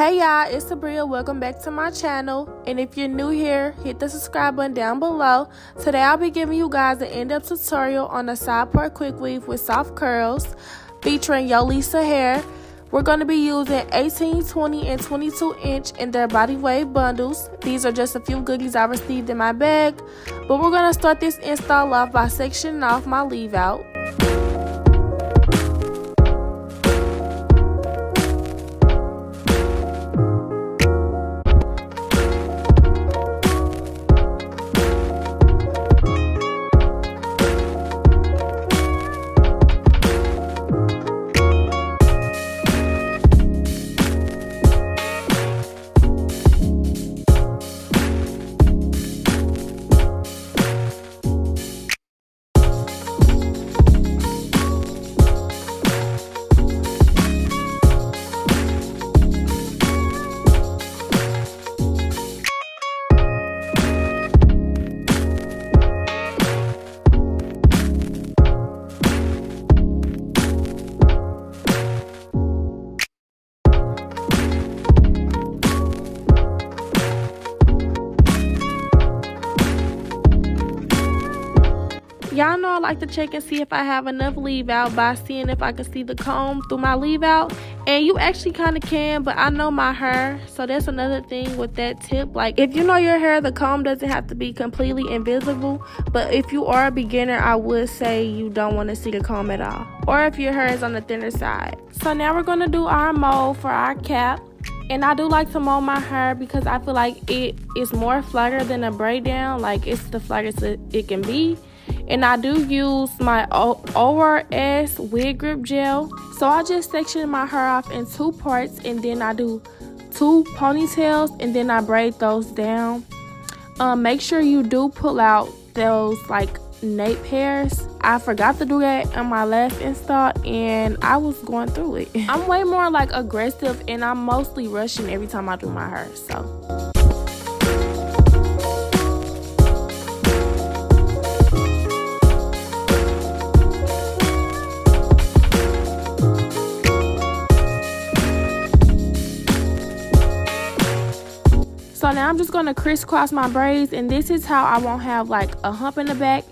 Hey y'all, it's Sabria. Welcome back to my channel. And if you're new here, hit the subscribe button down below. Today I'll be giving you guys an in-depth tutorial on the side part quick weave with soft curls featuring Yolissa Hair. We're going to be using 18, 20, and 22 inch in their body wave bundles. These are just a few goodies I received in my bag. But we're going to start this install off by sectioning off my leave out. Y'all know I like to check and see if I have enough leave out by seeing if I can see the comb through my leave out. And you actually kind of can, but I know my hair, so that's another thing with that tip. Like, if you know your hair, the comb doesn't have to be completely invisible. But if you are a beginner, I would say you don't want to see the comb at all. Or if your hair is on the thinner side. So now we're going to do our mold for our cap. And I do like to mold my hair because I feel like it is more flatter than a braid down. Like, it's the flattest it can be. And I do use my ORS Wig Grip Gel. So I just section my hair off in two parts, and then I do two ponytails, and then I braid those down. Make sure you do pull out those like nape hairs. I forgot to do that on my last install, and I was going through it. I'm way more like aggressive, and I'm mostly rushing every time I do my hair. So now I'm just going to crisscross my braids, and this is how I won't have like a hump in the back.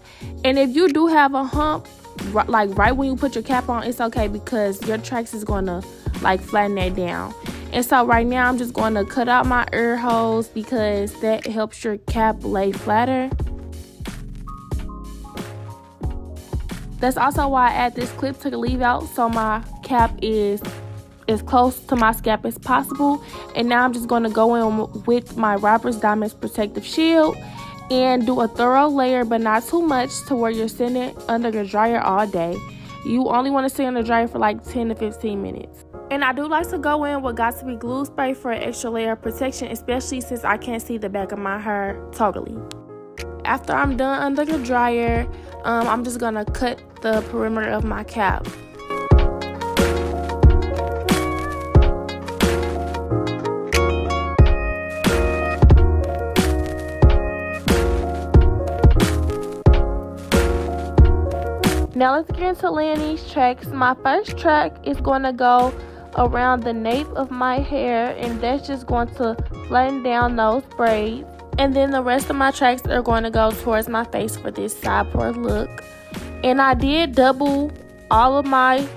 And if you do have a hump, like right when you put your cap on, it's okay because your tracks is going to like flatten that down. And so right now I'm just going to cut out my ear holes because that helps your cap lay flatter. That's also why I add this clip to the leave out, so my cap is as close to my scalp as possible. And now I'm just going to go in with my Robber's Diamonds protective shield and do a thorough layer, but not too much to where you're sitting it under the dryer all day. You only want to sit in the dryer for like 10 to 15 minutes. And I do like to go in with Got2B glue spray for an extra layer of protection, especially since I can't see the back of my hair totally. After I'm done under the dryer, I'm just going to cut the perimeter of my cap. Now let's get into laying these tracks. My first track is going to go around the nape of my hair, and that's just going to flatten down those braids. And then the rest of my tracks are going to go towards my face for this side part look. And I did double all of my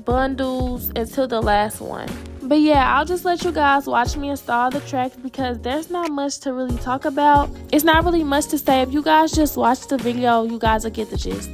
bundles until the last one. But yeah, I'll just let you guys watch me install the tracks because there's not much to really talk about. It's not really much to say. If you guys just watch the video, you guys will get the gist.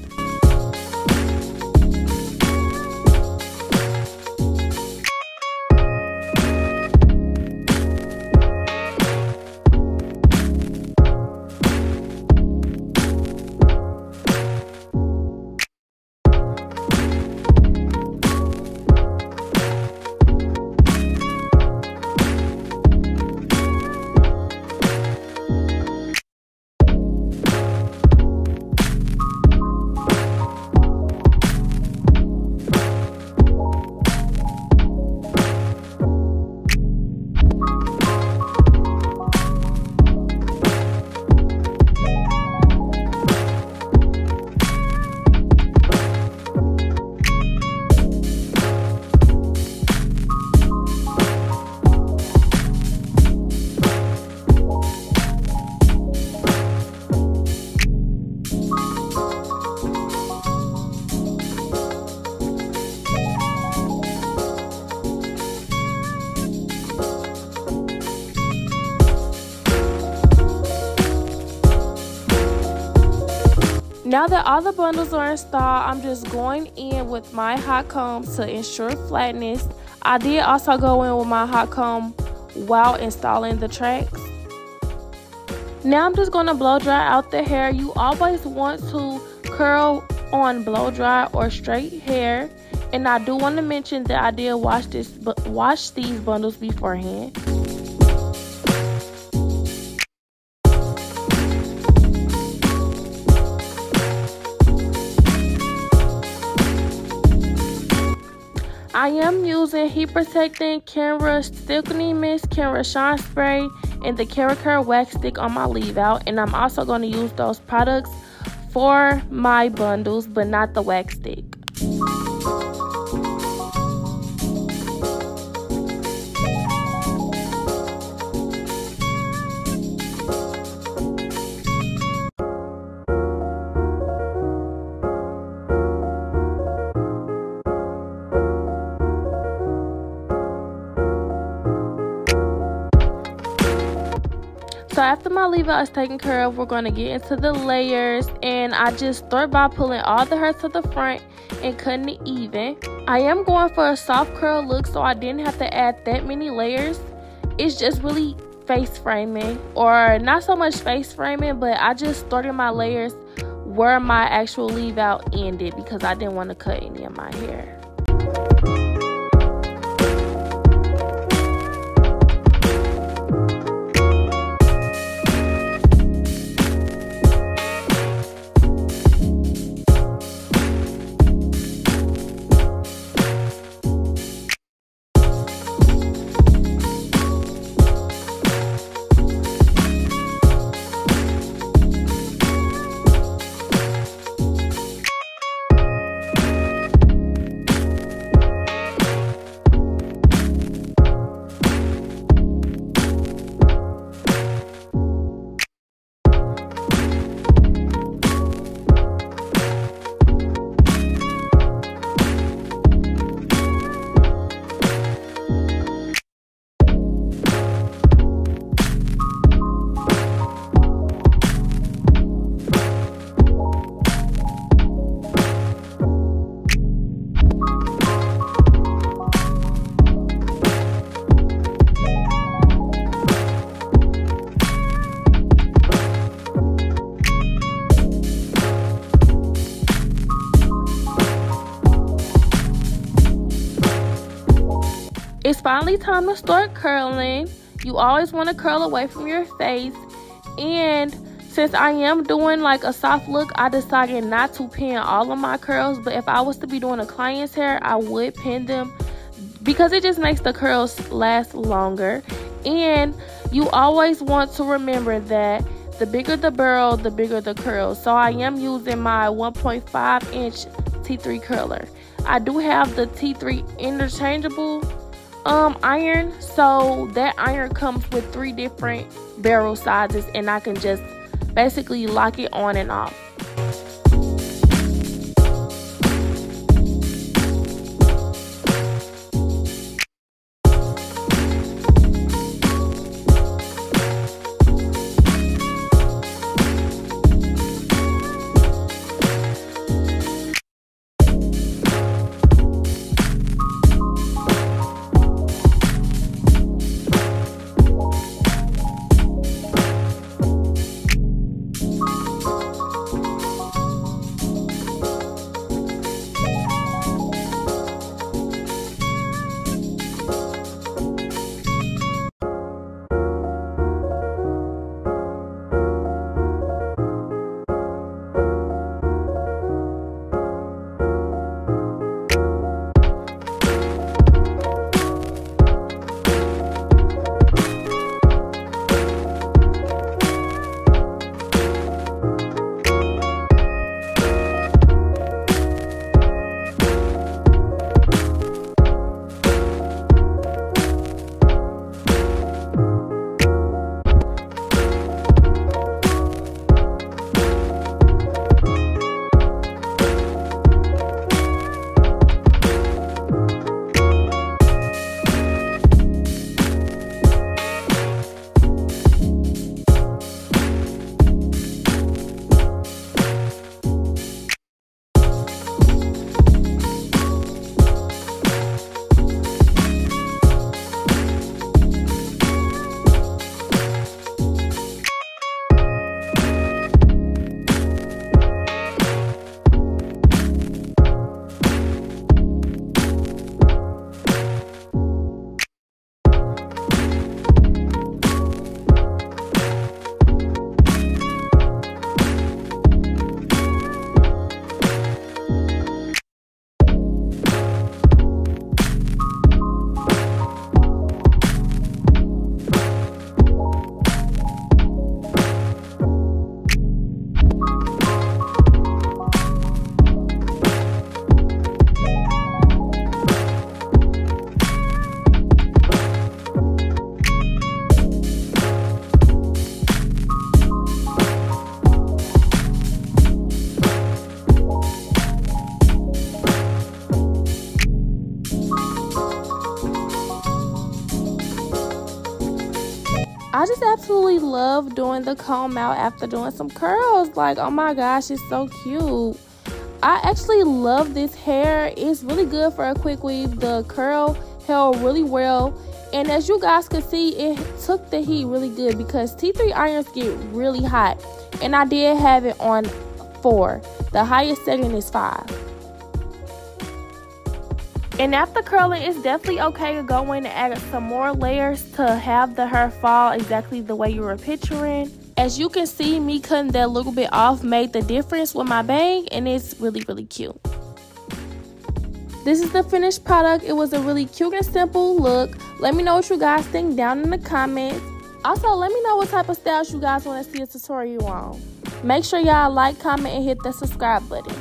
Now that all the bundles are installed, I'm just going in with my hot comb to ensure flatness. I did also go in with my hot comb while installing the tracks. Now I'm just going to blow dry out the hair. You always want to curl on blow dry or straight hair. And I do want to mention that I did wash these bundles beforehand. I am using Heat Protectant, Kenra Silkening Mist, Kenra Shine Spray, and the Kenra Wax Stick on my leave out. And I'm also going to use those products for my bundles, but not the wax stick. So after my leave out is taken care of, we're going to get into the layers, and I just start by pulling all the hair to the front and cutting it even. I am going for a soft curl look, so I didn't have to add that many layers. It's just really face framing, or not so much face framing, but I just started my layers where my actual leave out ended because I didn't want to cut any of my hair. It's finally time to start curling. You always want to curl away from your face. And since I am doing like a soft look, I decided not to pin all of my curls. But if I was to be doing a client's hair, I would pin them because it just makes the curls last longer. And you always want to remember that the bigger the burl, the bigger the curls. So I am using my 1.5 inch T3 curler. I do have the T3 interchangeable iron, so that iron comes with 3 different barrel sizes, and I can just basically lock it on and off. love doing the comb out after doing some curls. Like, oh my gosh, it's so cute. I actually love this hair. It's really good for a quick weave. The curl held really well. And as you guys can see, it took the heat really good because T3 irons get really hot. And I did have it on 4. The highest setting is 5. And after curling, it's definitely okay to go in and add some more layers to have the hair fall exactly the way you were picturing. As you can see, me cutting that little bit off made the difference with my bang, and it's really, really cute. This is the finished product. It was a really cute and simple look. Let me know what you guys think down in the comments. Also, let me know what type of styles you guys want to see a tutorial on. Make sure y'all like, comment, and hit the subscribe button.